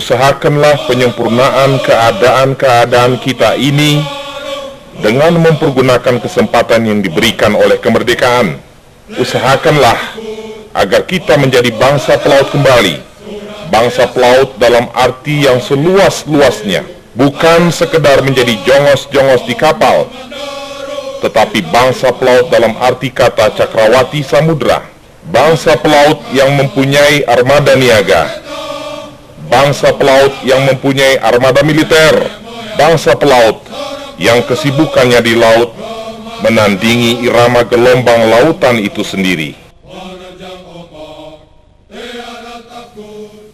Usahakanlah penyempurnaan keadaan-keadaan kita ini dengan mempergunakan kesempatan yang diberikan oleh kemerdekaan. Usahakanlah agar kita menjadi bangsa pelaut kembali. Bangsa pelaut dalam arti yang seluas-luasnya, bukan sekedar menjadi jongos-jongos di kapal, tetapi bangsa pelaut dalam arti kata cakrawati samudra. Bangsa pelaut yang mempunyai armada niaga, bangsa pelaut yang mempunyai armada militer, bangsa pelaut yang kesibukannya di laut menandingi irama gelombang lautan itu sendiri.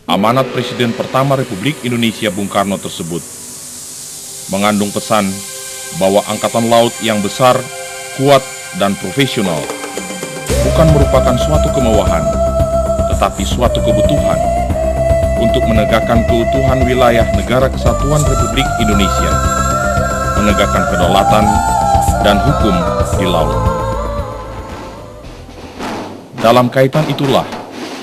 Amanat Presiden pertama Republik Indonesia Bung Karno tersebut mengandung pesan bahwa Angkatan Laut yang besar, kuat, dan profesional bukan merupakan suatu kemewahan, tetapi suatu kebutuhan untuk menegakkan keutuhan wilayah Negara Kesatuan Republik Indonesia, menegakkan kedaulatan dan hukum di laut. Dalam kaitan itulah,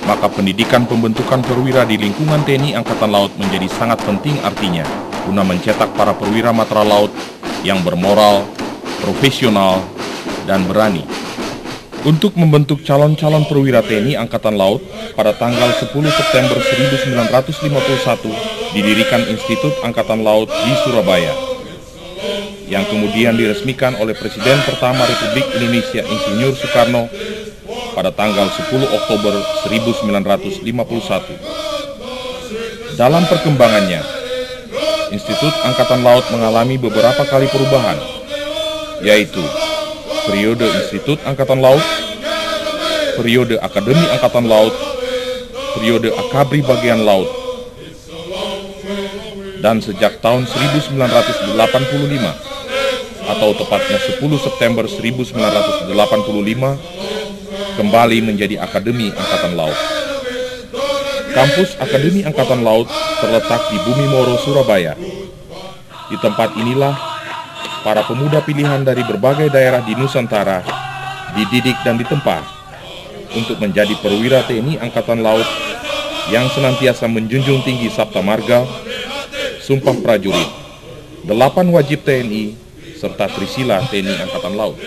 maka pendidikan pembentukan perwira di lingkungan TNI Angkatan Laut menjadi sangat penting artinya, guna mencetak para perwira matra laut yang bermoral, profesional, dan berani. Untuk membentuk calon-calon perwira TNI Angkatan Laut, pada tanggal 10 September 1951 didirikan Institut Angkatan Laut di Surabaya, yang kemudian diresmikan oleh Presiden pertama Republik Indonesia Insinyur Soekarno pada tanggal 10 Oktober 1951. Dalam perkembangannya, Institut Angkatan Laut mengalami beberapa kali perubahan, yaitu periode Institut Angkatan Laut, periode Akademi Angkatan Laut, periode Akabri Bagian Laut, dan sejak tahun 1985 atau tepatnya 10 September 1985 kembali menjadi Akademi Angkatan Laut. Kampus Akademi Angkatan Laut terletak di Bumi Moro, Surabaya. Di tempat inilah para pemuda pilihan dari berbagai daerah di Nusantara dididik dan ditempa untuk menjadi perwira TNI Angkatan Laut yang senantiasa menjunjung tinggi Sabta Marga, Sumpah Prajurit, 8 wajib TNI, serta Trisila TNI Angkatan Laut.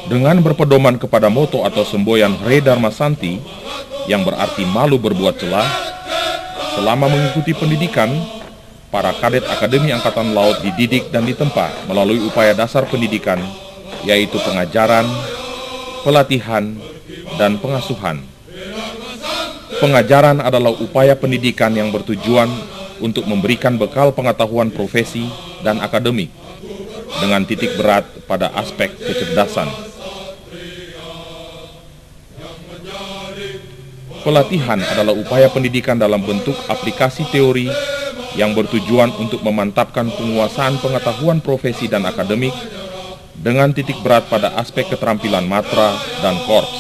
Dengan berpedoman kepada moto atau semboyan Re Dharma Santi, yang berarti malu berbuat celah, selama mengikuti pendidikan, para kadet Akademi Angkatan Laut dididik dan ditempa melalui upaya dasar pendidikan, yaitu pengajaran, pelatihan, dan pengasuhan. Pengajaran adalah upaya pendidikan yang bertujuan untuk memberikan bekal pengetahuan profesi dan akademik, dengan titik berat pada aspek kecerdasan. Pelatihan adalah upaya pendidikan dalam bentuk aplikasi teori yang bertujuan untuk memantapkan penguasaan pengetahuan profesi dan akademik dengan titik berat pada aspek keterampilan matra dan korps.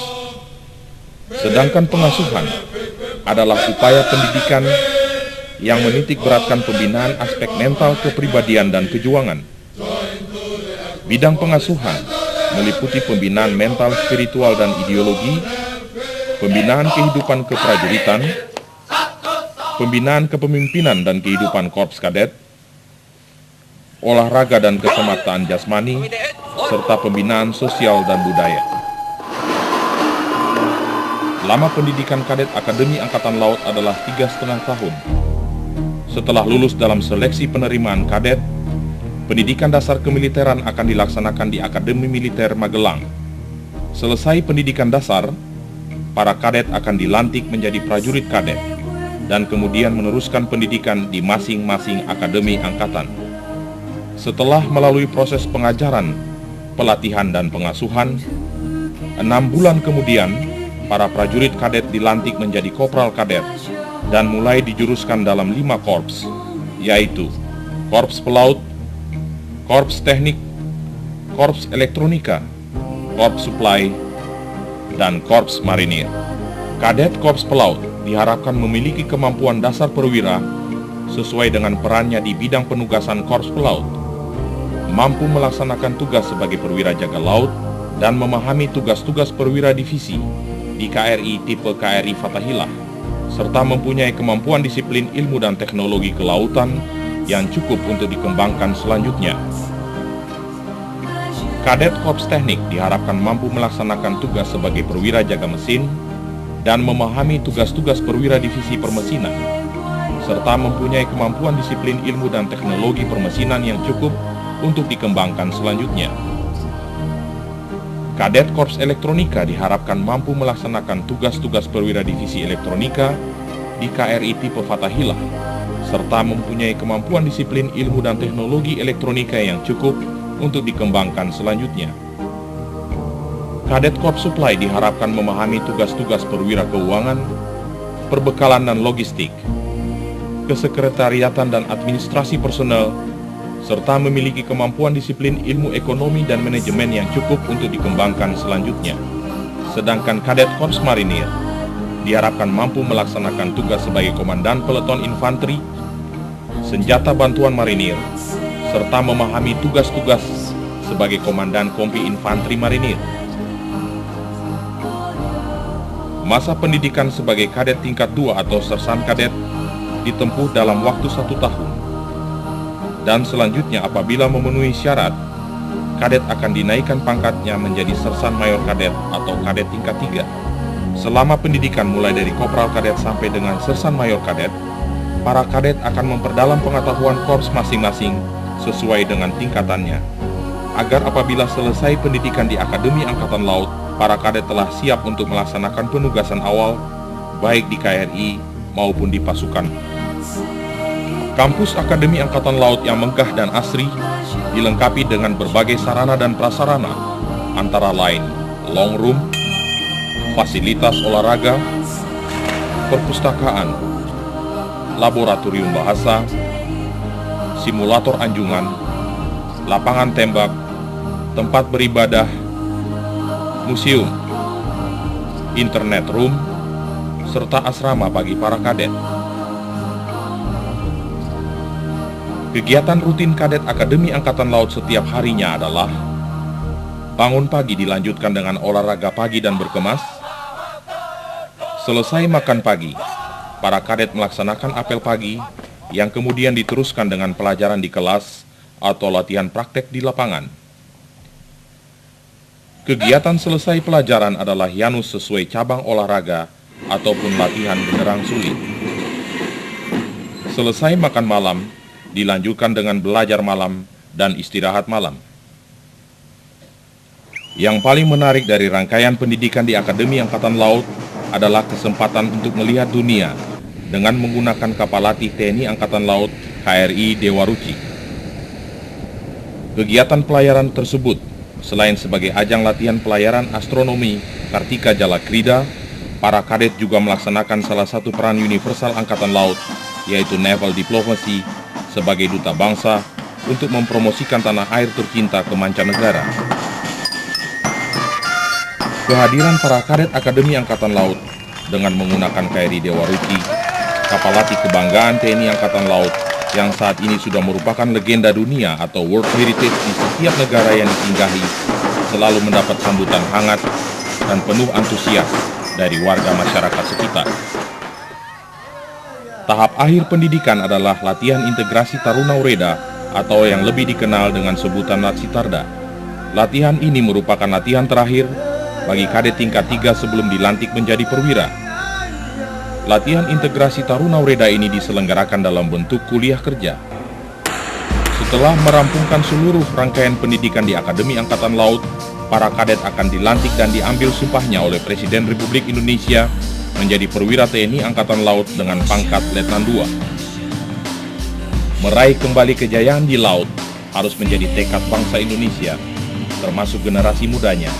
Sedangkan pengasuhan adalah upaya pendidikan yang menitik beratkan pembinaan aspek mental kepribadian dan kejuangan. Bidang pengasuhan meliputi pembinaan mental, spiritual, dan ideologi, pembinaan kehidupan keprajuritan, pembinaan kepemimpinan dan kehidupan korps kadet, olahraga dan kesemaktaan jasmani, serta pembinaan sosial dan budaya. Lama pendidikan kadet Akademi Angkatan Laut adalah 3,5 tahun. Setelah lulus dalam seleksi penerimaan kadet, pendidikan dasar kemiliteran akan dilaksanakan di Akademi Militer Magelang. Selesai pendidikan dasar, para kadet akan dilantik menjadi prajurit kadet, dan kemudian meneruskan pendidikan di masing-masing akademi angkatan. Setelah melalui proses pengajaran, pelatihan, dan pengasuhan, 6 bulan kemudian, para prajurit kadet dilantik menjadi kopral kadet dan mulai dijuruskan dalam 5 korps, yaitu Korps Pelaut, Korps Teknik, Korps Elektronika, Korps Supply, dan Korps Marinir. Kadet Korps Pelaut diharapkan memiliki kemampuan dasar perwira sesuai dengan perannya di bidang penugasan Korps Pelaut, mampu melaksanakan tugas sebagai perwira jaga laut, dan memahami tugas-tugas perwira divisi di KRI tipe KRI Fathahilah, serta mempunyai kemampuan disiplin ilmu dan teknologi kelautan yang cukup untuk dikembangkan selanjutnya. Kadet Korps Teknik diharapkan mampu melaksanakan tugas sebagai perwira jaga mesin dan memahami tugas-tugas perwira divisi permesinan, serta mempunyai kemampuan disiplin ilmu dan teknologi permesinan yang cukup untuk dikembangkan selanjutnya. Kadet Korps Elektronika diharapkan mampu melaksanakan tugas-tugas perwira divisi elektronika di KRI tipe Fathahilah, serta mempunyai kemampuan disiplin ilmu dan teknologi elektronika yang cukup untuk dikembangkan selanjutnya. Kadet Korps Supply diharapkan memahami tugas-tugas perwira keuangan, perbekalan dan logistik, kesekretariatan dan administrasi personel, serta memiliki kemampuan disiplin ilmu ekonomi dan manajemen yang cukup untuk dikembangkan selanjutnya. Sedangkan Kadet Korps Marinir diharapkan mampu melaksanakan tugas sebagai komandan peleton infanteri, senjata bantuan marinir, serta memahami tugas-tugas sebagai komandan kompi infanteri marinir. Masa pendidikan sebagai kadet tingkat 2 atau sersan kadet ditempuh dalam waktu 1 tahun. Dan selanjutnya apabila memenuhi syarat, kadet akan dinaikkan pangkatnya menjadi sersan mayor kadet atau kadet tingkat 3. Selama pendidikan mulai dari kopral kadet sampai dengan sersan mayor kadet, para kadet akan memperdalam pengetahuan korps masing-masing sesuai dengan tingkatannya, agar apabila selesai pendidikan di Akademi Angkatan Laut, para kadet telah siap untuk melaksanakan penugasan awal, baik di KRI maupun di pasukan. Kampus Akademi Angkatan Laut yang megah dan asri dilengkapi dengan berbagai sarana dan prasarana, antara lain long room, fasilitas olahraga, perpustakaan, laboratorium bahasa, simulator anjungan, lapangan tembak, tempat beribadah, museum, internet room, serta asrama bagi para kadet. Kegiatan rutin kadet Akademi Angkatan Laut setiap harinya adalah bangun pagi dilanjutkan dengan olahraga pagi dan berkemas. Selesai makan pagi, para kadet melaksanakan apel pagi yang kemudian diteruskan dengan pelajaran di kelas atau latihan praktek di lapangan. Kegiatan selesai pelajaran adalah yanus sesuai cabang olahraga ataupun latihan genderang sulit. Selesai makan malam, dilanjutkan dengan belajar malam dan istirahat malam. Yang paling menarik dari rangkaian pendidikan di Akademi Angkatan Laut adalah kesempatan untuk melihat dunia dengan menggunakan kapal latih TNI Angkatan Laut KRI Dewa Ruci. Kegiatan pelayaran tersebut, selain sebagai ajang latihan pelayaran astronomi Kartika Jalakrida, para kadet juga melaksanakan salah satu peran universal Angkatan Laut, yaitu Naval Diplomacy, sebagai duta bangsa untuk mempromosikan tanah air tercinta ke mancanegara. Kehadiran para kadet Akademi Angkatan Laut dengan menggunakan KRI Dewa Ruci, kapal latih kebanggaan TNI Angkatan Laut yang saat ini sudah merupakan legenda dunia atau World Heritage di setiap negara yang disinggahi, selalu mendapat sambutan hangat dan penuh antusias dari warga masyarakat sekitar. Tahap akhir pendidikan adalah latihan integrasi Taruna Ureda atau yang lebih dikenal dengan sebutan Latsitarda. Latihan ini merupakan latihan terakhir bagi kadet tingkat 3 sebelum dilantik menjadi perwira. Latihan integrasi Taruna Ureda ini diselenggarakan dalam bentuk kuliah kerja. Setelah merampungkan seluruh rangkaian pendidikan di Akademi Angkatan Laut, para kadet akan dilantik dan diambil sumpahnya oleh Presiden Republik Indonesia menjadi perwira TNI Angkatan Laut dengan pangkat Letnan II. Meraih kembali kejayaan di laut harus menjadi tekad bangsa Indonesia, termasuk generasi mudanya.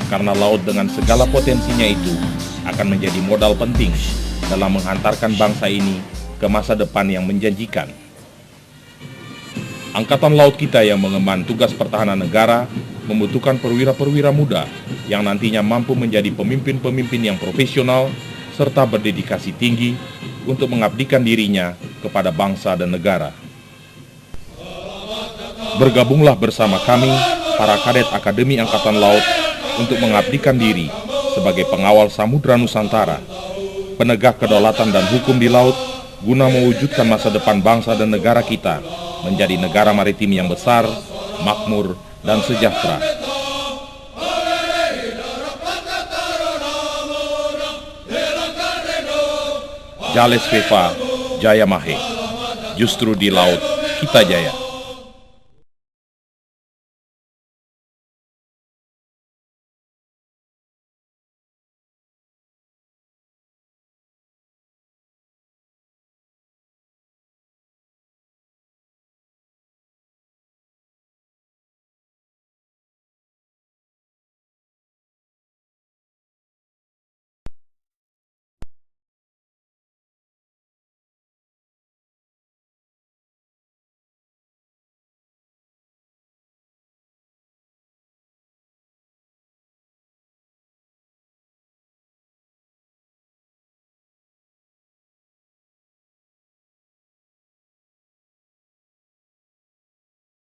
Karena laut dengan segala potensinya itu akan menjadi modal penting dalam menghantarkan bangsa ini ke masa depan yang menjanjikan. Angkatan Laut kita yang mengemban tugas pertahanan negara membutuhkan perwira-perwira muda yang nantinya mampu menjadi pemimpin-pemimpin yang profesional serta berdedikasi tinggi untuk mengabdikan dirinya kepada bangsa dan negara. Bergabunglah bersama kami, para kadet Akademi Angkatan Laut, untuk mengabdikan diri sebagai pengawal Samudra Nusantara, penegak kedaulatan dan hukum di laut, guna mewujudkan masa depan bangsa dan negara kita menjadi negara maritim yang besar, makmur, dan sejahtera. Jales Veva, Jaya Mahe. Justru di laut kita jaya.